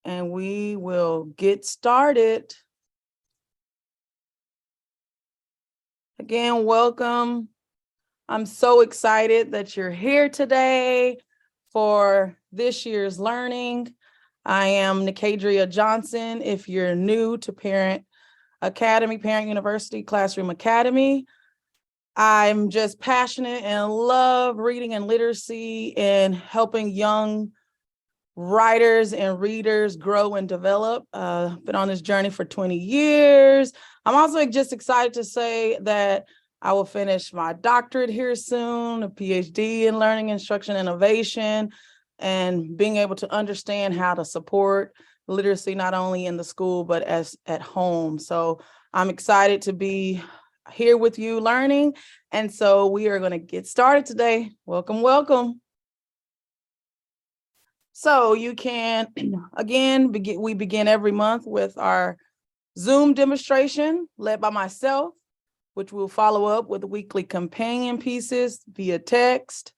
and we will get started. Again, welcome. I'm so excited that you're here today for this year's learning. I am Nicadria Johnson. If you're new to Parent Academy, Parent University Classroom Academy, I'm just passionate and love reading and literacy and helping young writers and readers grow and develop. Been on this journey for 20 years. I'm also just excited to say that I will finish my doctorate here soon, a PhD in learning, instruction, innovation, and being able to understand how to support literacy, not only in the school, but as at home. So I'm excited to be here with you learning. And so we are going to get started today. Welcome, welcome. So you can, again, we begin every month with our Zoom demonstration led by myself, which will follow up with weekly companion pieces via text.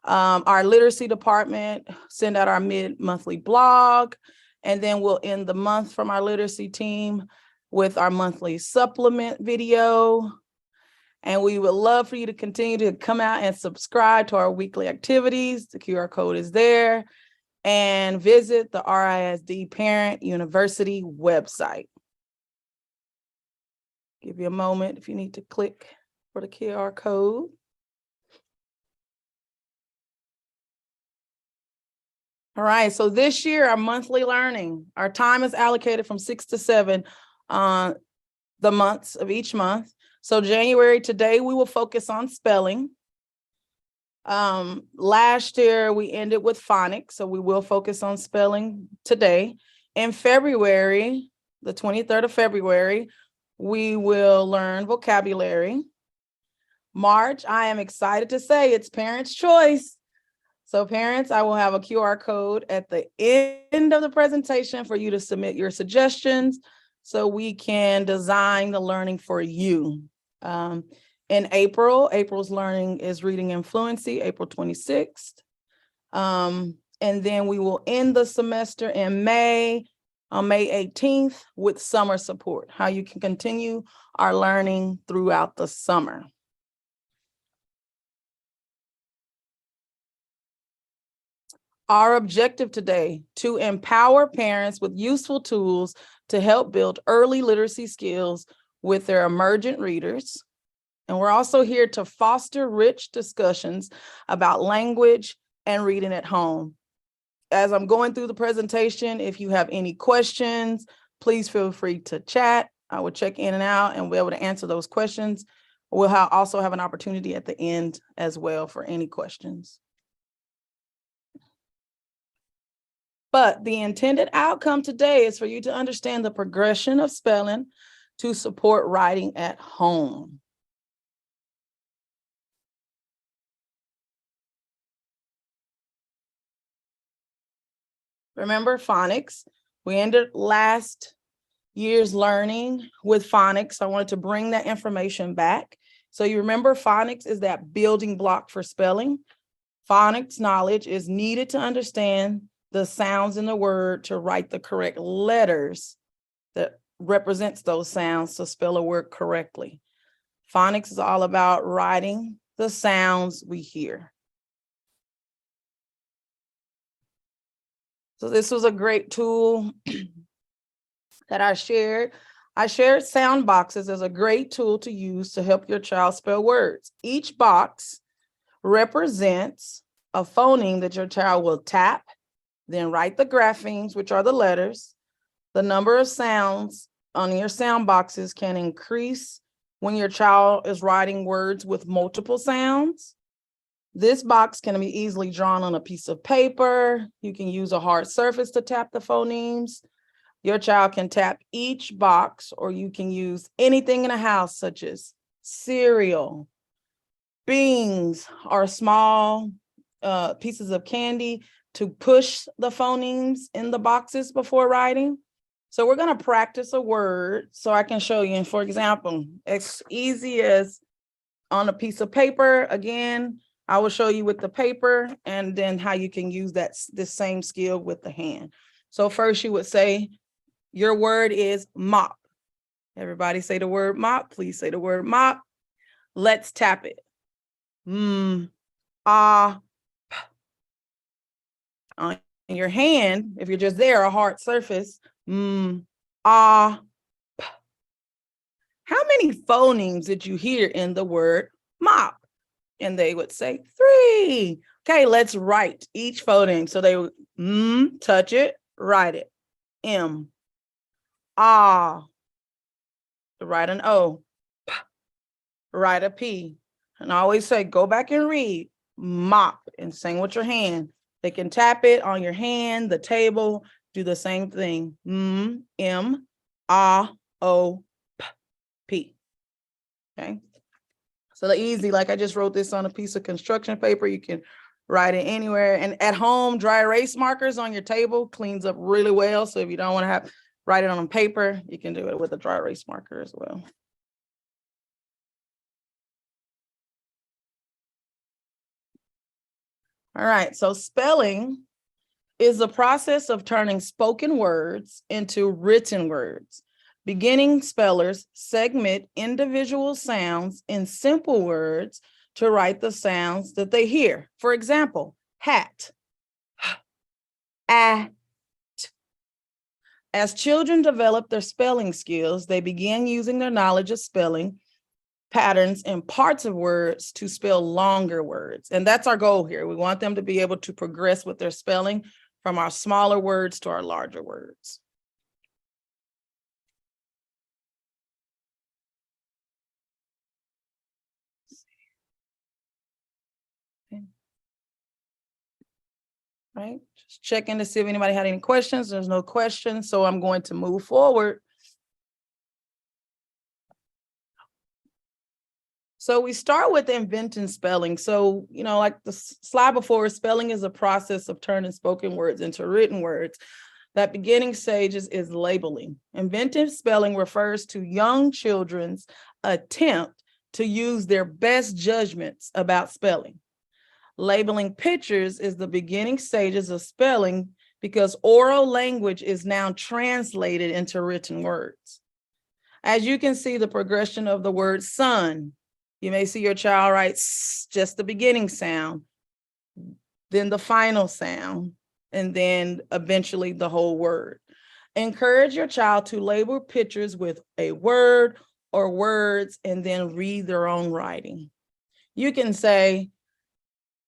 Our literacy department send out our mid-monthly blog, and then we'll end the month from our literacy team with our monthly supplement video. And we would love for you to continue to come out and subscribe to our weekly activities. The QR code is there. And visit the RISD Parent University website. Give you a moment if you need to click for the QR code. All right, so this year, our monthly learning, our time is allocated from 6 to 7 on the months of each month. So January, today, we will focus on spelling. Last year we ended with phonics, so we will focus on spelling today. In February, the 23rd of February, we will learn vocabulary. March, I am excited to say it's Parents' Choice. So parents, I will have a QR code at the end of the presentation for you to submit your suggestions so we can design the learning for you. In April's learning is reading and fluency, April 26th. And then we will end the semester in May, on May 18th, with summer support, how you can continue our learning throughout the summer. Our objective today, to empower parents with useful tools to help build early literacy skills with their emergent readers. And we're also here to foster rich discussions about language and reading at home. As I'm going through the presentation, if you have any questions, please feel free to chat. I will check in and out and be able to answer those questions. We'll also have an opportunity at the end as well for any questions. But the intended outcome today is for you to understand the progression of spelling to support writing at home. Remember phonics? We ended last year's learning with phonics. I wanted to bring that information back. So you remember phonics is that building block for spelling. Phonics knowledge is needed to understand the sounds in the word to write the correct letters that represents those sounds to spell a word correctly. Phonics is all about writing the sounds we hear. So this was a great tool that I shared. I shared sound boxes as a great tool to use to help your child spell words. Each box represents a phoneme that your child will tap, then write the graphemes, which are the letters. The number of sounds on your sound boxes can increase when your child is writing words with multiple sounds. This box can be easily drawn on a piece of paper. You can use a hard surface to tap the phonemes. Your child can tap each box, or you can use anything in the house, such as cereal, beans, or small pieces of candy to push the phonemes in the boxes before writing. So we're going to practice a word so I can show you. And for example, as easy as on a piece of paper, again, I will show you with the paper and then how you can use this same skill with the hand. So first you would say, your word is mop. Everybody say the word mop. Please say the word mop. Let's tap it. Ah. On your hand, if you're just there, a hard surface. Ah. How many phonemes did you hear in the word mop? And they would say 3. Okay, let's write each phoneme. So they would touch it, write it. M. Ah. Write an O. P. Write a P. And I always say, go back and read mop and sing with your hand. They can tap it on your hand, the table, do the same thing. M, A, O, P. Okay. So the easy, like I just wrote this on a piece of construction paper. You can write it anywhere. And at home, dry erase markers on your table cleans up really well. So if you don't want to write it on paper, you can do it with a dry erase marker as well. All right, so spelling is the process of turning spoken words into written words. Beginning spellers segment individual sounds in simple words to write the sounds that they hear. For example, hat, at. As children develop their spelling skills, they begin using their knowledge of spelling patterns and parts of words to spell longer words. And that's our goal here. We want them to be able to progress with their spelling from our smaller words to our larger words. Okay. Right, just checking to see if anybody had any questions. There's no questions, so I'm going to move forward. So we start with inventing spelling. So, like the slide before, spelling is a process of turning spoken words into written words. That beginning stage is labeling. Inventive spelling refers to young children's attempt to use their best judgments about spelling. Labeling pictures is the beginning stages of spelling because oral language is now translated into written words. As you can see the progression of the word sun, you may see your child write just the beginning sound, then the final sound, and then eventually the whole word. Encourage your child to label pictures with a word or words and then read their own writing. You can say,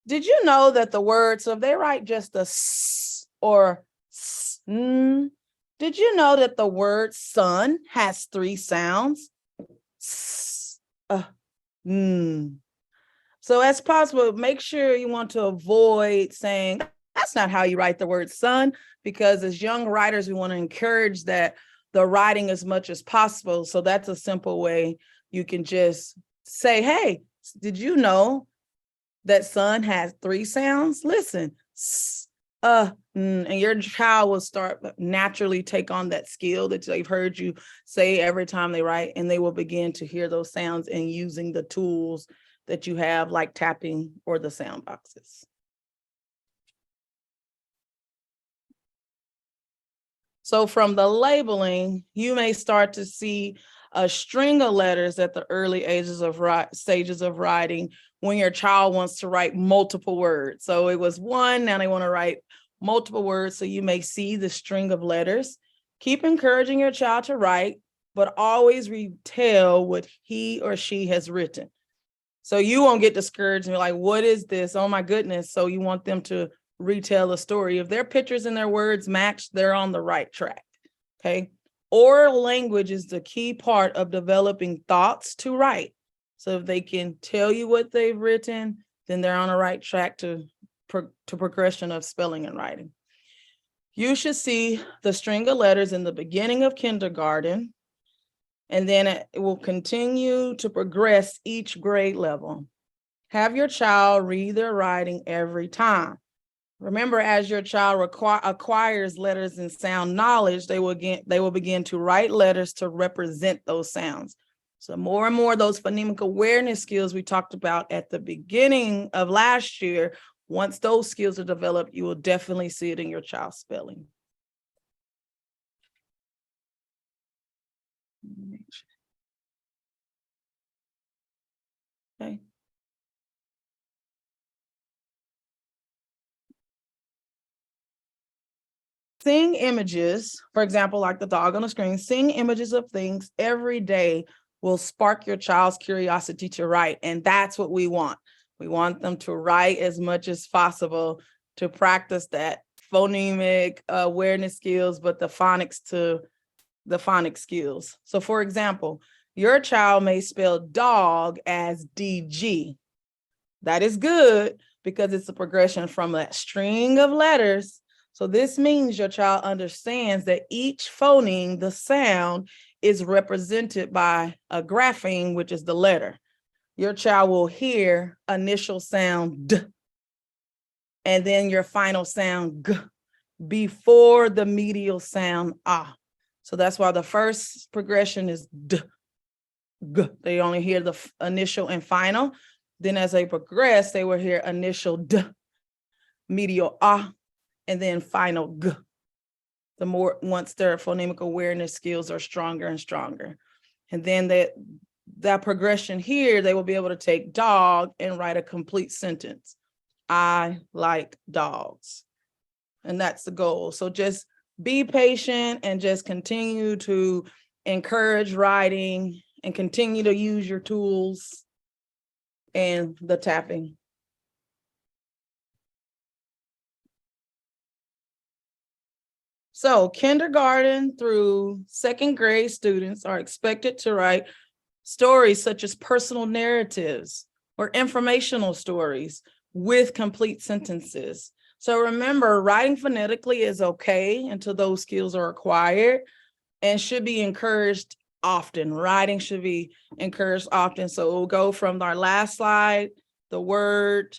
did you know that the word, so if they write just a s or s, did you know that the word sun has 3 sounds? S, So as possible, make sure you want to avoid saying, that's not how you write the word sun, because as young writers, we want to encourage that the writing as much as possible. So that's a simple way you can just say, hey, did you know that sun has 3 sounds? Listen, and your child will start naturally take on that skill that they've heard you say every time they write, and they will begin to hear those sounds and using the tools that you have, like tapping or the sound boxes. So from the labeling, you may start to see a string of letters at the early stages of writing when your child wants to write multiple words. So it was 1, now they want to write multiple words. So you may see the string of letters. Keep encouraging your child to write, but always retell what he or she has written. So you won't get discouraged and be like, what is this? Oh my goodness. So you want them to retell a story. If their pictures and their words match, they're on the right track. Okay. Oral language is the key part of developing thoughts to write. So if they can tell you what they've written, then they're on the right track to progression of spelling and writing. You should see the string of letters in the beginning of kindergarten, and then it will continue to progress each grade level. Have your child read their writing every time. Remember, as your child acquires letters and sound knowledge, they will begin to write letters to represent those sounds. So more and more those phonemic awareness skills we talked about at the beginning of last year, once those skills are developed, you will definitely see it in your child's spelling. Okay. Seeing images, for example, like the dog on the screen, seeing images of things every day will spark your child's curiosity to write. And that's what we want. We want them to write as much as possible to practice that phonemic awareness skills, but the phonics to the phonics skills. So for example, your child may spell dog as DG. That is good because it's a progression from that string of letters. So this means your child understands that each phoneme, the sound, is represented by a grapheme, which is the letter. Your child will hear initial sound D, and then your final sound G before the medial sound Ah. So that's why the first progression is D, G. They only hear the initial and final. Then as they progress, they will hear initial D, medial Ah, and then final G. The more, once their phonemic awareness skills are stronger and stronger. And then that progression here, they will be able to take dog and write a complete sentence. I like dogs. And that's the goal. So just be patient and just continue to encourage writing and continue to use your tools and the tapping. So kindergarten through second grade students are expected to write stories such as personal narratives or informational stories with complete sentences. So remember, writing phonetically is okay until those skills are acquired and should be encouraged often. Writing should be encouraged often. So we'll go from our last slide, the word,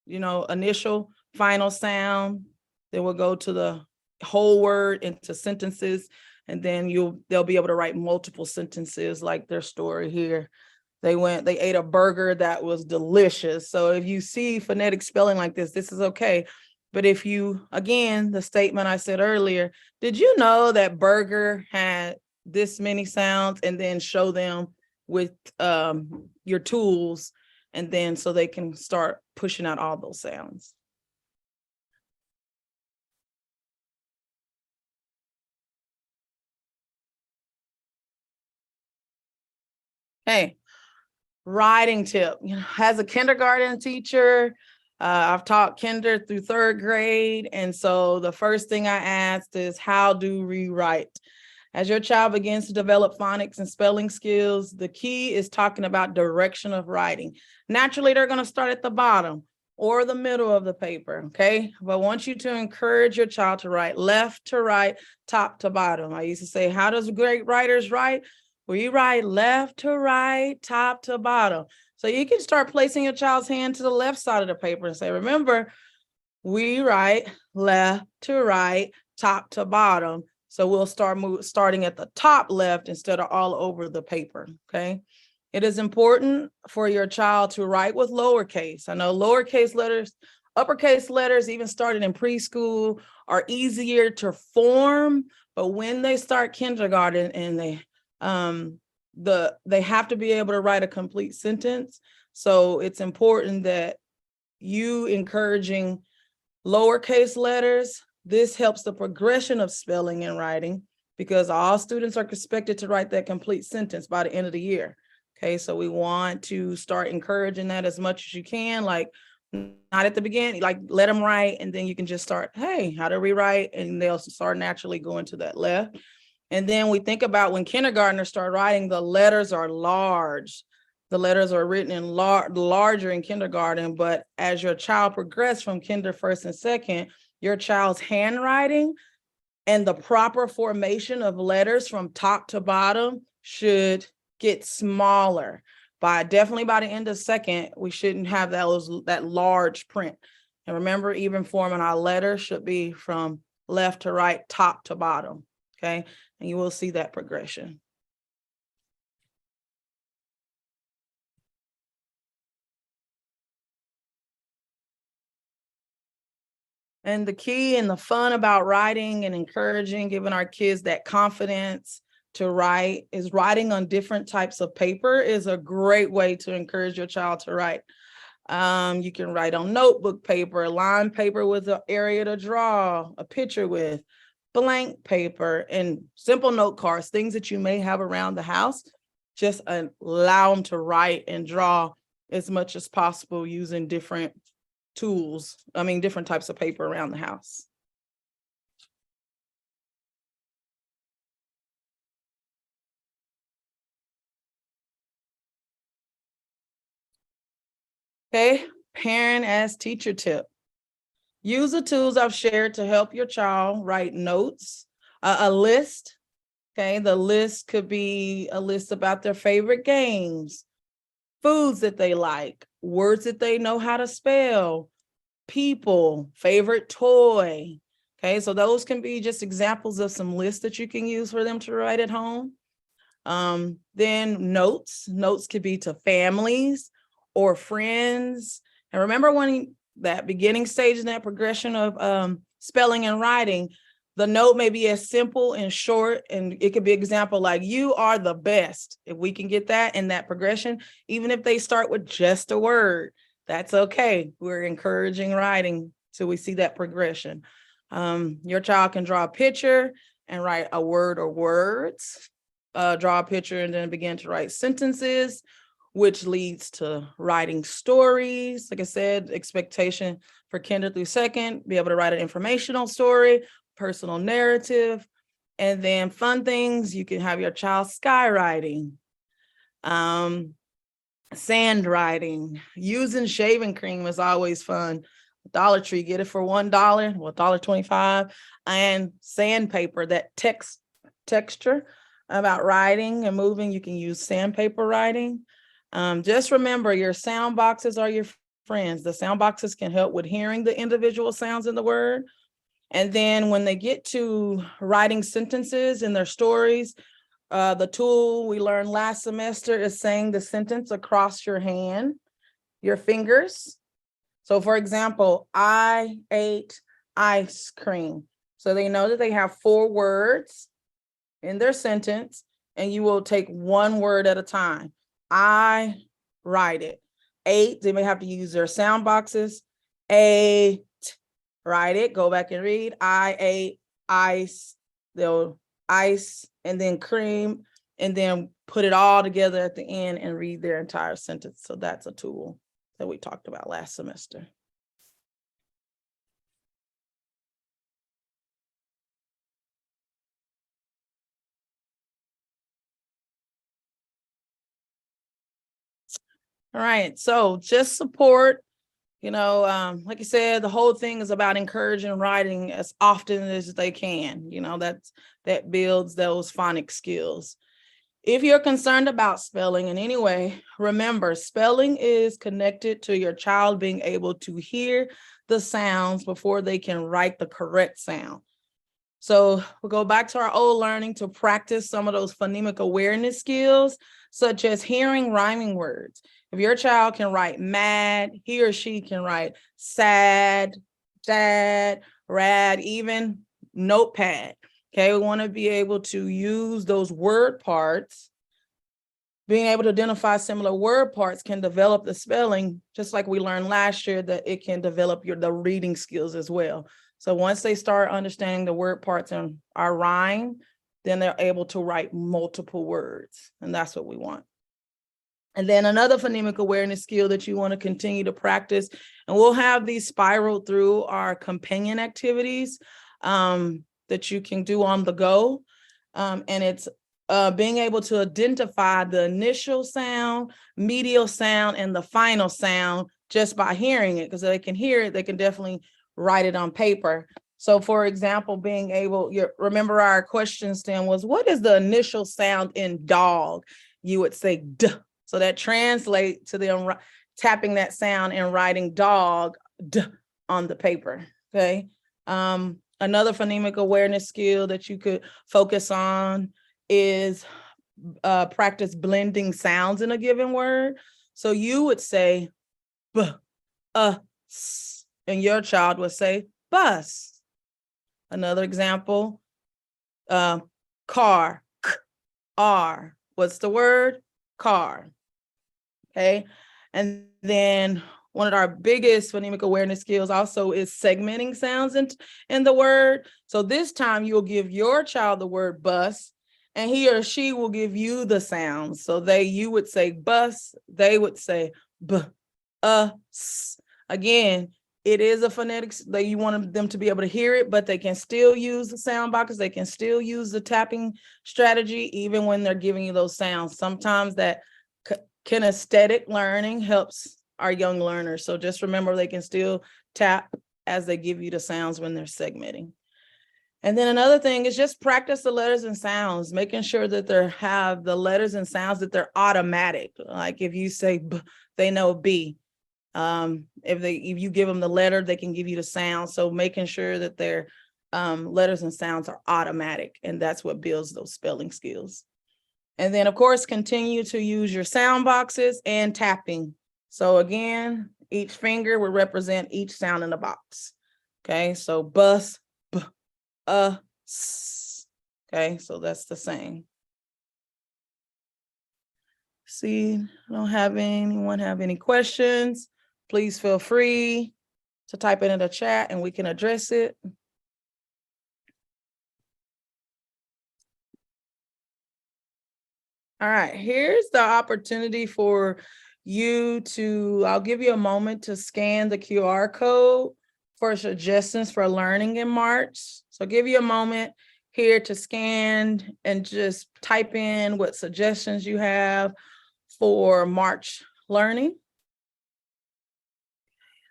initial, final sound, then we'll go to the whole word into sentences, and then they'll be able to write multiple sentences like their story here. They ate a burger that was delicious. So if you see phonetic spelling like this is okay. But if you, again, the statement I said earlier, did you know that burger had this many sounds, and then show them with your tools, and then so they can start pushing out all those sounds. Hey, writing tip. As a kindergarten teacher, I've taught kinder through third grade. And so the first thing I asked is, how do we write? As your child begins to develop phonics and spelling skills, the key is talking about direction of writing. Naturally, they're going to start at the bottom or the middle of the paper, okay? But I want you to encourage your child to write left to right, top to bottom. I used to say, how does great writers write? We write left to right, top to bottom. So you can start placing your child's hand to the left side of the paper and say, remember, we write left to right, top to bottom. So we'll starting at the top left instead of all over the paper, okay? It is important for your child to write with lowercase. I know lowercase letters, uppercase letters, even started in preschool, are easier to form, but when they start kindergarten and they have to be able to write a complete sentence. So it's important that you encouraging lowercase letters. This helps the progression of spelling and writing, because all students are expected to write that complete sentence by the end of the year. Okay, so we want to start encouraging that as much as you can, like not at the beginning, like let them write, and then you can just start, hey, how do we write? And they'll start naturally going to that left. And then we think about when kindergartners start writing, the letters are large. The letters are written in larger in kindergarten, but as your child progresses from kinder first and second, your child's handwriting and the proper formation of letters from top to bottom should get smaller. Definitely by the end of second, we shouldn't have that large print. And remember, even forming our letters should be from left to right, top to bottom, okay? And you will see that progression. And the key and the fun about writing and encouraging, giving our kids that confidence to write is writing on different types of paper is a great way to encourage your child to write. You can write on notebook paper, lined paper with an area to draw a picture with, blank paper, and simple note cards, things that you may have around the house. Just allow them to write and draw as much as possible using different tools. Different types of paper around the house. Okay, parent as teacher tip. Use the tools I've shared to help your child write notes, a list. Okay, the list could be a list about their favorite games, foods that they like, words that they know how to spell, people, favorite toy. Okay, so those can be just examples of some lists that you can use for them to write at home. Then notes could be to families or friends. And remember, when that beginning stage in that progression of spelling and writing, the note may be as simple and short, and it could be example like, you are the best. If we can get that in that progression, even if they start with just a word, that's okay. We're encouraging writing till we see that progression. Your child can draw a picture and write a word or words, draw a picture and then begin to write sentences, which leads to writing stories. Like I said, expectation for kinder through second, be able to write an informational story, personal narrative, and then fun things. You can have your child skywriting, sand writing, using shaving cream is always fun. Dollar Tree, get it for $1, well, $1.25, and sandpaper, that texture about writing and moving. You can use sandpaper writing. Just remember, your sound boxes are your friends. The sound boxes can help with hearing the individual sounds in the word. And then when they get to writing sentences in their stories, the tool we learned last semester is saying the sentence across your hand, your fingers. So for example, I ate ice cream. So they know that they have 4 words in their sentence, and you will take one word at a time. I write it. Ate, they may have to use their sound boxes. Ate, write it, go back and read. I ate ice, they'll ice and then cream, and then put it all together at the end and read their entire sentence. So that's a tool that we talked about last semester. All right, so just support, like I said, the whole thing is about encouraging writing as often as they can. That builds those phonics skills. If you're concerned about spelling in any way, remember, spelling is connected to your child being able to hear the sounds before they can write the correct sound. So we'll go back to our old learning to practice some of those phonemic awareness skills, such as hearing rhyming words. If your child can write mad, he or she can write sad, dad, rad, even notepad. Okay, we want to be able to use those word parts. Being able to identify similar word parts can develop the spelling, just like we learned last year that it can develop the reading skills as well. So once they start understanding the word parts in our rhyme, then they're able to write multiple words, and that's what we want. And then another phonemic awareness skill that you want to continue to practice, and we'll have these spiraled through our companion activities that you can do on the go. And it's being able to identify the initial sound, medial sound, and the final sound just by hearing it, because they can hear it, they can definitely write it on paper. So for example, being able, remember our question stem was, what is the initial sound in dog? You would say D. So that translates to them tapping that sound and writing dog D on the paper, okay? Another phonemic awareness skill that you could focus on is practice blending sounds in a given word. So you would say B, S, and your child would say bus. Another example, car, K, R. What's the word? Car. Okay. And then one of our biggest phonemic awareness skills also is segmenting sounds in the word. So this time you'll give your child the word bus, and he or she will give you the sounds. So you would say bus, they would say b, s. Again, it is a phonetics that you want them to be able to hear it, but they can still use the sound boxes. They can still use the tapping strategy, even when they're giving you those sounds. Sometimes that kinesthetic learning helps our young learners. So just remember, they can still tap as they give you the sounds when they're segmenting. And then another thing is just practice the letters and sounds, making sure that they have the letters and sounds that they're automatic. Like if you say B, they know B. If you give them the letter, they can give you the sound. So making sure that their letters and sounds are automatic, and that's what builds those spelling skills. And then of course, continue to use your sound boxes and tapping. So again, each finger will represent each sound in the box. Okay, so bus, b, s. Okay, so that's the same. See, I don't have anyone have any questions. Please feel free to type it in the chat and we can address it. All right, here's the opportunity for you to, I'll give you a moment to scan the QR code for suggestions for learning in March. So give you a moment here to scan and just type in what suggestions you have for March learning.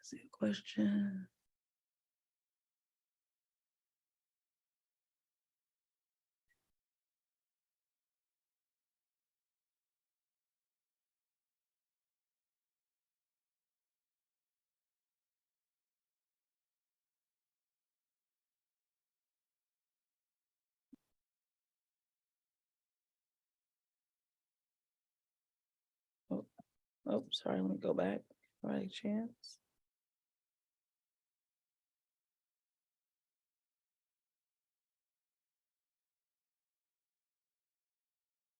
See a question. Oh, sorry, let me go back. Right chance.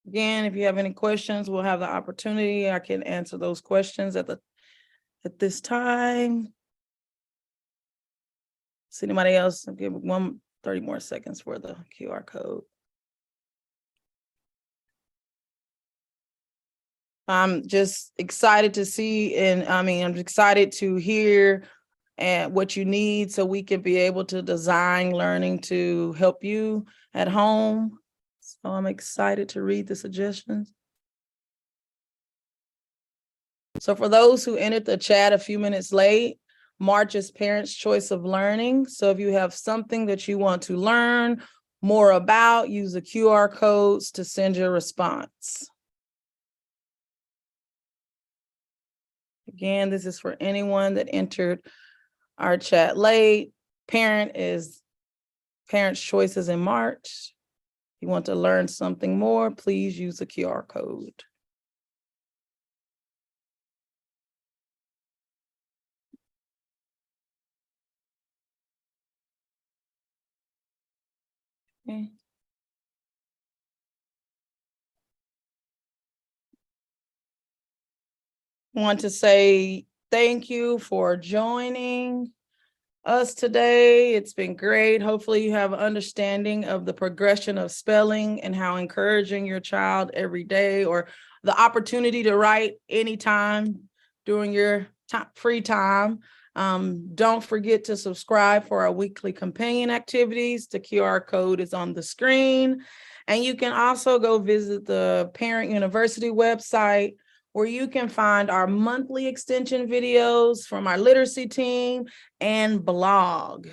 Again, if you have any questions, we'll have the opportunity. I can answer those questions at this time. See anybody else? I'll give 30 more seconds for the QR code. I'm just excited to see, and I'm excited to hear and what you need so we can be able to design learning to help you at home. So I'm excited to read the suggestions. So for those who entered the chat a few minutes late, March is Parents' Choice of Learning. So if you have something that you want to learn more about, use the QR codes to send your response. Again, this is for anyone that entered our chat late. Parents' Choices in March. If you want to learn something more, please use the QR code. Okay. I want to say thank you for joining us today. It's been great. Hopefully you have an understanding of the progression of spelling and how encouraging your child every day, or the opportunity to write anytime during your free time. Don't forget to subscribe for our weekly companion activities. The QR code is on the screen. And you can also go visit the Parent University website, where you can find our monthly extension videos from our literacy team and blog.